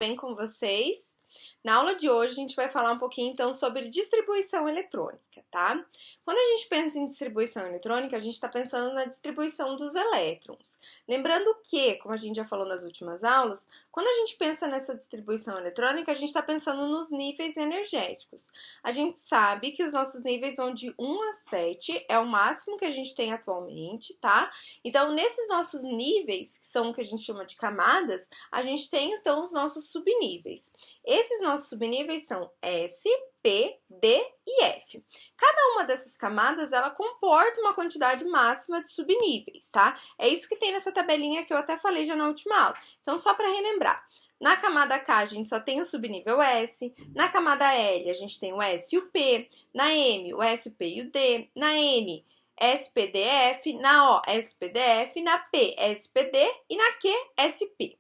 Bem com vocês? Na aula de hoje a gente vai falar um pouquinho então sobre distribuição eletrônica, tá? Quando a gente pensa em distribuição eletrônica, a gente está pensando na distribuição dos elétrons. Lembrando que, como a gente já falou nas últimas aulas, quando a gente pensa nessa distribuição eletrônica, a gente está pensando nos níveis energéticos. A gente sabe que os nossos níveis vão de 1 a 7, é o máximo que a gente tem atualmente, tá? Então, nesses nossos níveis, que são o que a gente chama de camadas, a gente tem então os nossos subníveis. Esses nossos subníveis são S, P, D e F. Cada uma dessas camadas, ela comporta uma quantidade máxima de subníveis, tá? É isso que tem nessa tabelinha que eu até falei já na última aula. Então, só para relembrar. Na camada K, a gente só tem o subnível S. Na camada L, a gente tem o S e o P. Na M, o S, o P e o D. Na N, SPDF. Na O, SPDF. Na P, SPD. E na Q, SP.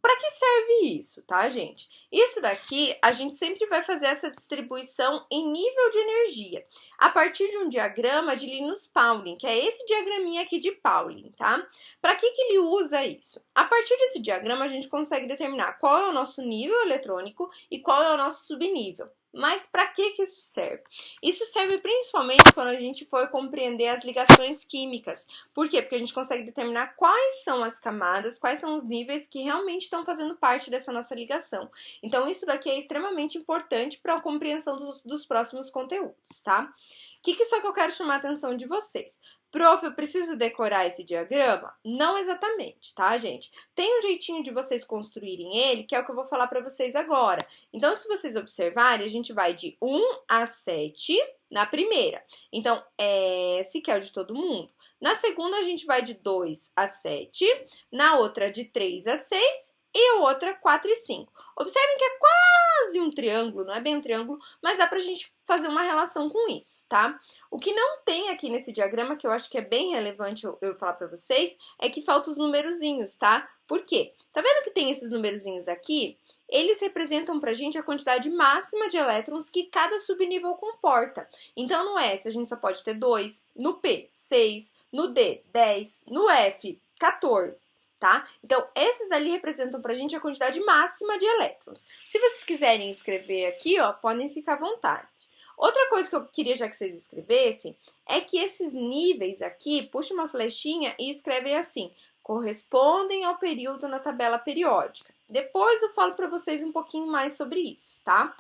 Para que serve isso, tá, gente? Isso daqui, a gente sempre vai fazer essa distribuição em nível de energia, a partir de um diagrama de Linus Pauling, que é esse diagraminha aqui de Pauling, tá? Para que ele usa isso? A partir desse diagrama, a gente consegue determinar qual é o nosso nível eletrônico e qual é o nosso subnível. Mas para que isso serve? Isso serve principalmente quando a gente for compreender as ligações químicas. Por quê? Porque a gente consegue determinar quais são as camadas, quais são os níveis que realmente estão fazendo parte dessa nossa ligação. Então, isso daqui é extremamente importante para a compreensão dos próximos conteúdos, tá? O que só que eu quero chamar a atenção de vocês? Prof, eu preciso decorar esse diagrama? Não exatamente, tá, gente? Tem um jeitinho de vocês construírem ele, que é o que eu vou falar para vocês agora. Então, se vocês observarem, a gente vai de 1 a 7 na primeira. Então, S, que é o de todo mundo. Na segunda, a gente vai de 2 a 7. Na outra, de 3 a 6. E a outra, 4 e 5. Observem que é quase um triângulo, não é bem um triângulo, mas dá pra gente fazer uma relação com isso, tá? O que não tem aqui nesse diagrama, que eu acho que é bem relevante eu falar pra vocês, é que faltam os numerozinhos, tá? Por quê? Tá vendo que tem esses numerozinhos aqui? Eles representam pra gente a quantidade máxima de elétrons que cada subnível comporta. Então, no S, a gente só pode ter 2, no P, 6, no D, 10, no F, 14. Tá? Então, esses ali representam pra gente a quantidade máxima de elétrons. Se vocês quiserem escrever aqui, ó, podem ficar à vontade. Outra coisa que eu queria já que vocês escrevessem é que esses níveis aqui, puxa uma flechinha e escreve assim, correspondem ao período na tabela periódica. Depois eu falo para vocês um pouquinho mais sobre isso, tá?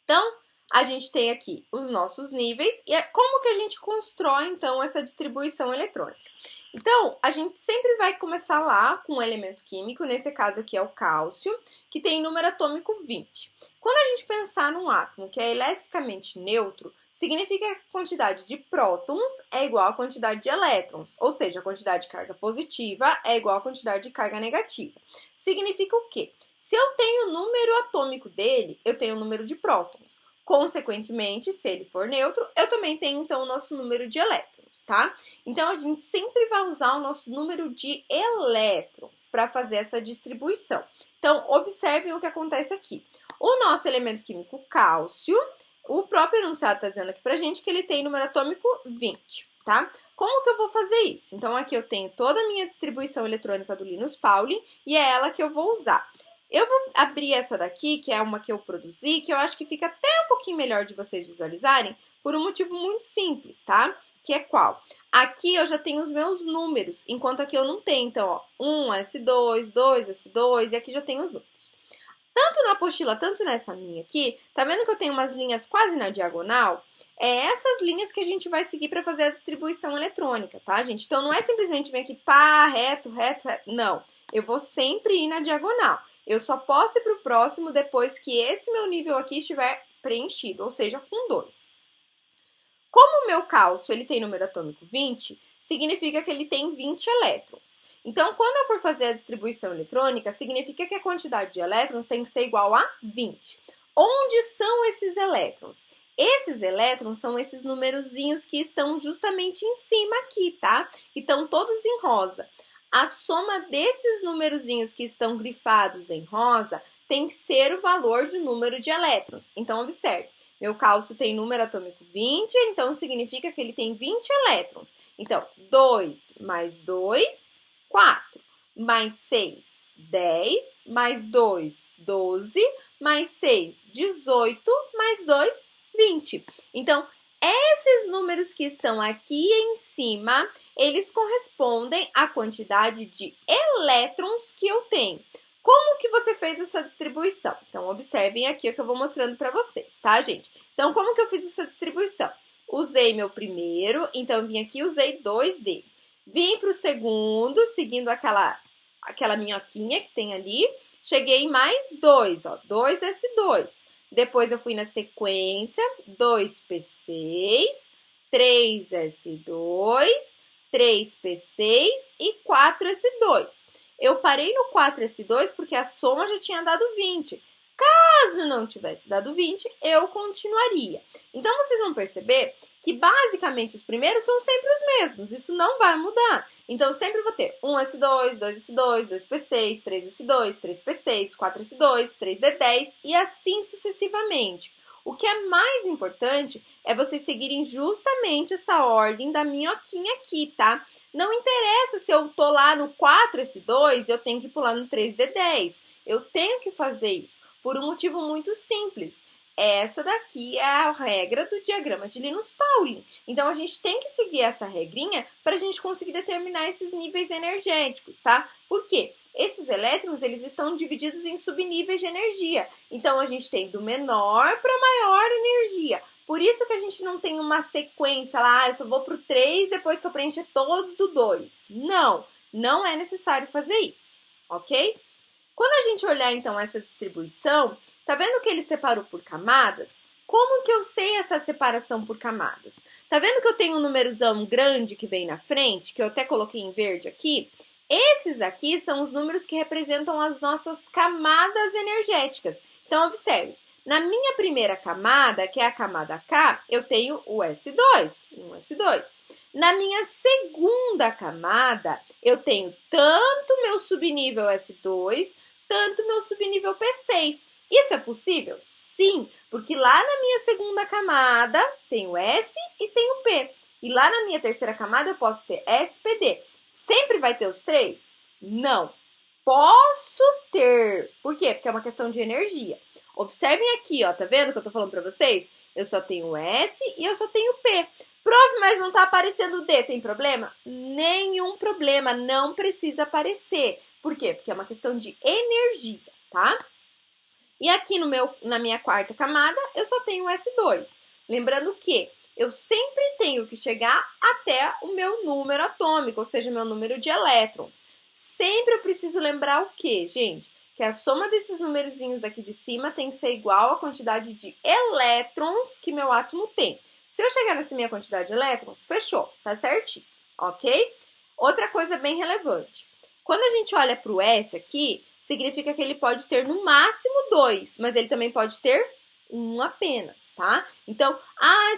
Então, a gente tem aqui os nossos níveis e como que a gente constrói, então, essa distribuição eletrônica. Então, a gente sempre vai começar lá com um elemento químico, nesse caso aqui é o cálcio, que tem número atômico 20. Quando a gente pensar num átomo que é eletricamente neutro, significa que a quantidade de prótons é igual à quantidade de elétrons, ou seja, a quantidade de carga positiva é igual à quantidade de carga negativa. Significa o quê? Se eu tenho o número atômico dele, eu tenho o número de prótons. Consequentemente, se ele for neutro, eu também tenho, então, o nosso número de elétrons, tá? Então, a gente sempre vai usar o nosso número de elétrons para fazer essa distribuição. Então, observem o que acontece aqui. O nosso elemento químico cálcio, o próprio enunciado está dizendo aqui pra gente que ele tem número atômico 20, tá? Como que eu vou fazer isso? Então, aqui eu tenho toda a minha distribuição eletrônica do Linus Pauling e é ela que eu vou usar. Eu vou abrir essa daqui, que é uma que eu produzi, que eu acho que fica até um pouquinho melhor de vocês visualizarem, por um motivo muito simples, tá? Que é qual? Aqui eu já tenho os meus números, enquanto aqui eu não tenho. Então, ó, 1S2, 2S2, e aqui já tenho os números. Tanto na apostila, tanto nessa minha aqui, tá vendo que eu tenho umas linhas quase na diagonal? É essas linhas que a gente vai seguir para fazer a distribuição eletrônica, tá, gente? Então, não é simplesmente vir aqui pá, reto, reto, reto. Não, eu vou sempre ir na diagonal. Eu só posso ir para o próximo depois que esse meu nível aqui estiver preenchido, ou seja, com 2. Como o meu cálcio ele tem número atômico 20, significa que ele tem 20 elétrons. Então, quando eu for fazer a distribuição eletrônica, significa que a quantidade de elétrons tem que ser igual a 20. Onde são esses elétrons? Esses elétrons são esses numerozinhos que estão justamente em cima aqui, tá? Que estão todos em rosa. A soma desses numerozinhos que estão grifados em rosa tem que ser o valor do número de elétrons. Então, observe. Meu cálcio tem número atômico 20, então significa que ele tem 20 elétrons. Então, 2 mais 2, 4. Mais 6, 10, mais 2, 12, mais 6, 18, mais 2, 20. Então, esses números que estão aqui em cima, eles correspondem à quantidade de elétrons que eu tenho. Como que você fez essa distribuição? Então, observem aqui o que eu vou mostrando para vocês, tá, gente? Então, como que eu fiz essa distribuição? Usei meu primeiro, então eu vim aqui e usei 2 dele. Vim para o segundo, seguindo aquela minhoquinha que tem ali. Cheguei em mais 2, ó, 2S2. Depois eu fui na sequência, 2P6, 3S2, 3P6 e 4S2. Eu parei no 4S2 porque a soma já tinha dado 20. Caso não tivesse dado 20, eu continuaria. Então, vocês vão perceber que, basicamente, os primeiros são sempre os mesmos. Isso não vai mudar. Então, eu sempre vou ter 1S2, 2S2, 2P6, 3S2, 3P6, 4S2, 3D10 e assim sucessivamente. O que é mais importante é vocês seguirem justamente essa ordem da minhoquinha aqui, tá? Não interessa se eu tô lá no 4S2 e eu tenho que pular no 3D10. Eu tenho que fazer isso por um motivo muito simples. Essa daqui é a regra do diagrama de Linus-Pauling. Então, a gente tem que seguir essa regrinha para a gente conseguir determinar esses níveis energéticos, tá? Por quê? Esses elétrons, eles estão divididos em subníveis de energia. Então, a gente tem do menor para maior energia. Por isso que a gente não tem uma sequência lá, eu só vou pro 3 depois que eu preencher todos do 2. Não, não é necessário fazer isso, ok? Quando a gente olhar, então, essa distribuição, tá vendo que ele separou por camadas? Como que eu sei essa separação por camadas? Tá vendo que eu tenho um númerozão grande que vem na frente, que eu até coloquei em verde aqui? Esses aqui são os números que representam as nossas camadas energéticas. Então, observe. Na minha primeira camada, que é a camada K, eu tenho o S2, um S2. Na minha segunda camada, eu tenho tanto meu subnível S2, tanto meu subnível P6. Isso é possível? Sim, porque lá na minha segunda camada tem o S e tem o P. E lá na minha terceira camada eu posso ter S, P, D. Sempre vai ter os três? Não. Posso ter. Por quê? Porque é uma questão de energia. Observem aqui, ó, tá vendo que eu tô falando pra vocês? Eu só tenho S e eu só tenho P. Prof, mas não tá aparecendo o D, tem problema? Nenhum problema, não precisa aparecer. Por quê? Porque é uma questão de energia, tá? E aqui na minha quarta camada, eu só tenho S2. Lembrando que eu sempre tenho que chegar até o meu número atômico, ou seja, meu número de elétrons. Sempre eu preciso lembrar o quê, gente? Que a soma desses numerozinhos aqui de cima tem que ser igual à quantidade de elétrons que meu átomo tem. Se eu chegar nessa minha quantidade de elétrons, fechou, tá certinho, ok? Outra coisa bem relevante. Quando a gente olha para o S aqui, significa que ele pode ter no máximo 2, mas ele também pode ter um apenas, tá? Então,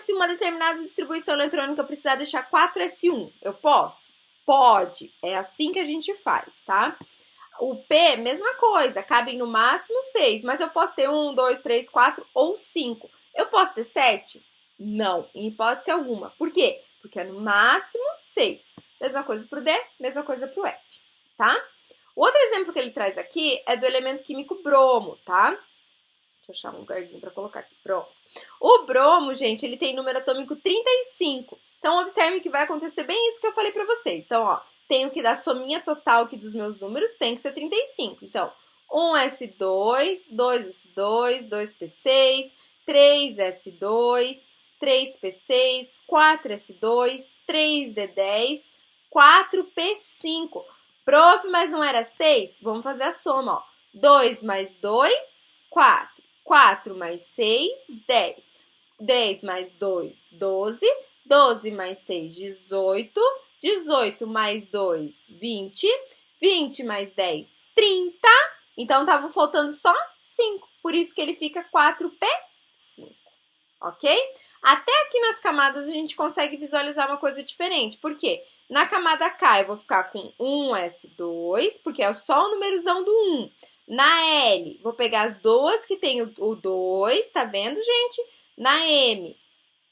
se uma determinada distribuição eletrônica precisar deixar 4S1, eu posso? Pode, é assim que a gente faz, tá? O P, mesma coisa, cabem no máximo 6, mas eu posso ter 1, 2, 3, 4 ou 5. Eu posso ter 7? Não, em hipótese alguma. Por quê? Porque é no máximo 6. Mesma coisa para o D, mesma coisa para o F, tá? O outro exemplo que ele traz aqui é do elemento químico bromo, tá? Deixa eu achar um lugarzinho para colocar aqui, pronto. O bromo, gente, ele tem número atômico 35. Então, observe que vai acontecer bem isso que eu falei para vocês. Então, ó, tenho que dar a sominha total aqui dos meus números, tem que ser 35. Então, 1S2, 2S2, 2P6, 3S2, 3P6, 4S2, 3D10, 4P5. Prof, mas não era 6? Vamos fazer a soma, ó. 2 mais 2, 4. 4 mais 6, 10. 10 mais 2, 12. 12 mais 6, 18. 18 mais 2, 20. 20 mais 10, 30. Então, estavam faltando só 5. Por isso que ele fica 4P5. Ok? Até aqui nas camadas a gente consegue visualizar uma coisa diferente. Por quê? Na camada K eu vou ficar com 1S2, porque é só o numerozão do 1. Na L, vou pegar as duas que tem o 2, tá vendo, gente? Na M,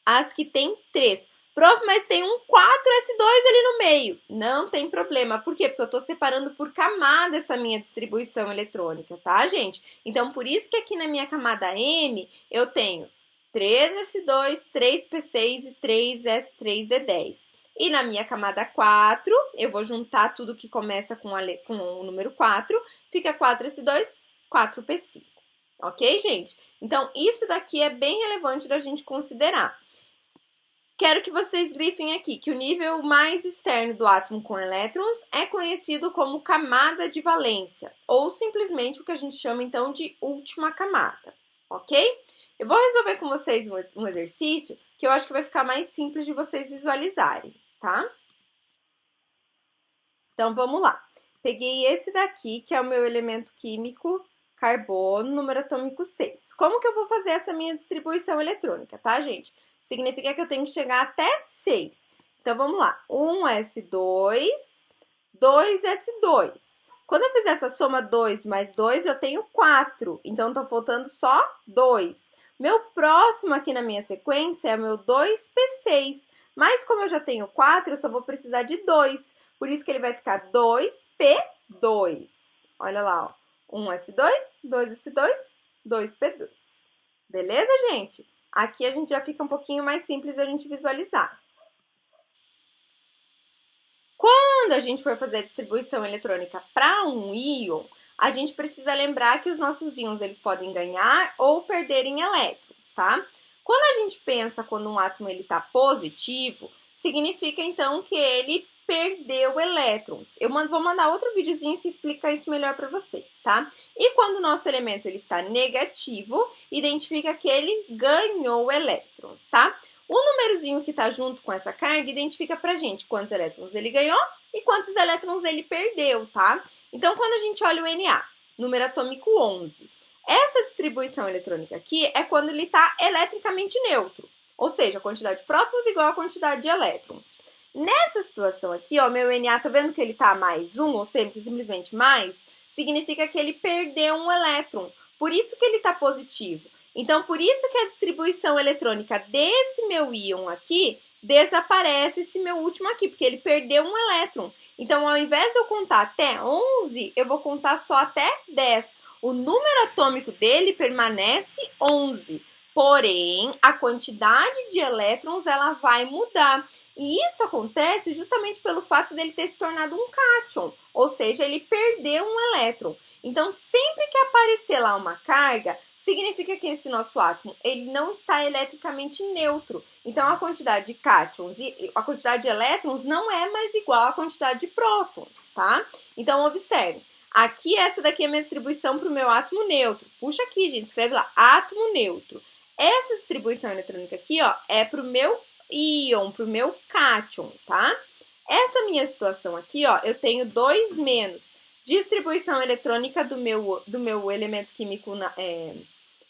as que tem 3. Prof, mas tem um 4s2 ali no meio. Não tem problema. Por quê? Porque eu estou separando por camada essa minha distribuição eletrônica, tá, gente? Então, por isso que aqui na minha camada M, eu tenho 3s2, 3p6 e 3d10. E na minha camada 4, eu vou juntar tudo que começa com o número 4, fica 4s2, 4p5. Ok, gente? Então, isso daqui é bem relevante da gente considerar. Quero que vocês grifem aqui que o nível mais externo do átomo com elétrons é conhecido como camada de valência, ou simplesmente o que a gente chama então de última camada, ok? Eu vou resolver com vocês um exercício que eu acho que vai ficar mais simples de vocês visualizarem, tá? Então vamos lá. Peguei esse daqui, que é o meu elemento químico carbono, número atômico 6. Como que eu vou fazer essa minha distribuição eletrônica, tá, gente? Significa que eu tenho que chegar até 6. Então, vamos lá. 1s2, 2s2. Quando eu fizer essa soma 2 mais 2, eu tenho 4. Então, tá faltando só 2. Meu próximo aqui na minha sequência é o meu 2p6. Mas como eu já tenho 4, eu só vou precisar de 2. Por isso que ele vai ficar 2p2. Olha lá, ó. 1s2, 2s2, 2p2. Beleza, gente? Aqui a gente já fica um pouquinho mais simples a gente visualizar. Quando a gente for fazer a distribuição eletrônica para um íon, a gente precisa lembrar que os nossos íons eles podem ganhar ou perderem elétrons, tá? Quando a gente pensa quando um átomo está positivo, significa então que ele perdeu elétrons. Eu vou mandar outro videozinho que explica isso melhor para vocês, tá? E quando o nosso elemento ele está negativo, identifica que ele ganhou elétrons, tá? O númerozinho que está junto com essa carga identifica pra gente quantos elétrons ele ganhou e quantos elétrons ele perdeu, tá? Então, quando a gente olha o Na, número atômico 11, essa distribuição eletrônica aqui é quando ele está eletricamente neutro, ou seja, a quantidade de prótons igual a quantidade de elétrons. Nessa situação aqui, ó, meu Na, tá vendo que ele tá mais 1, ou seja, simplesmente mais, significa que ele perdeu um elétron. Por isso que ele tá positivo. Então, por isso que a distribuição eletrônica desse meu íon aqui desaparece esse meu último aqui, porque ele perdeu um elétron. Então, ao invés de eu contar até 11, eu vou contar só até 10. O número atômico dele permanece 11. Porém, a quantidade de elétrons ela vai mudar. E isso acontece justamente pelo fato dele ter se tornado um cátion, ou seja, ele perdeu um elétron. Então, sempre que aparecer lá uma carga, significa que esse nosso átomo ele não está eletricamente neutro. Então, a quantidade de cátions e a quantidade de elétrons não é mais igual à quantidade de prótons, tá? Então, observe. Aqui, essa daqui é a minha distribuição para o meu átomo neutro. Puxa aqui, gente, escreve lá, átomo neutro. Essa distribuição eletrônica aqui, ó, é para o meu íon, para o meu cátion, tá? Essa minha situação aqui, ó, eu tenho 2 menos distribuição eletrônica do meu elemento químico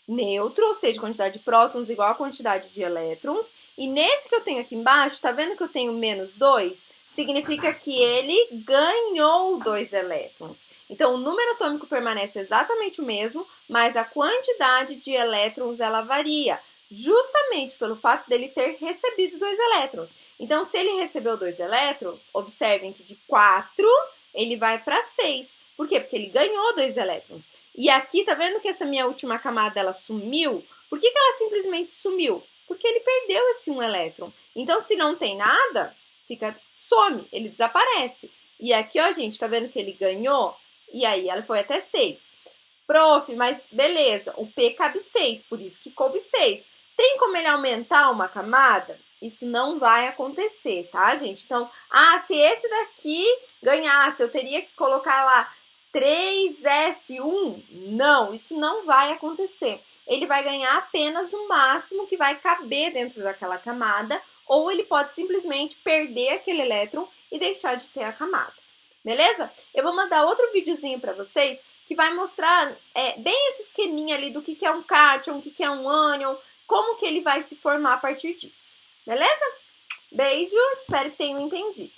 neutro, ou seja, quantidade de prótons igual a quantidade de elétrons. E nesse que eu tenho aqui embaixo, tá vendo que eu tenho menos 2? Significa que ele ganhou 2 elétrons. Então, o número atômico permanece exatamente o mesmo, mas a quantidade de elétrons ela varia, justamente pelo fato dele ter recebido 2 elétrons. Então, se ele recebeu 2 elétrons, observem que de 4 ele vai para 6. Por quê? Porque ele ganhou 2 elétrons. E aqui, tá vendo que essa minha última camada, ela sumiu? Por que ela simplesmente sumiu? Porque ele perdeu esse 1 elétron. Então, se não tem nada, some, ele desaparece. E aqui, ó, gente, tá vendo que ele ganhou? E aí, ela foi até 6. Prof, mas beleza, o P cabe 6, por isso que coube 6. Tem como ele aumentar uma camada? Isso não vai acontecer, tá, gente? Então, se esse daqui ganhasse, eu teria que colocar lá 3S1? Não, isso não vai acontecer. Ele vai ganhar apenas o máximo que vai caber dentro daquela camada, ou ele pode simplesmente perder aquele elétron e deixar de ter a camada. Beleza? Eu vou mandar outro videozinho para vocês que vai mostrar bem esse esqueminha ali do que é um cátion, o que é um ânion, como que ele vai se formar a partir disso. Beleza? Beijo, espero que tenham entendido.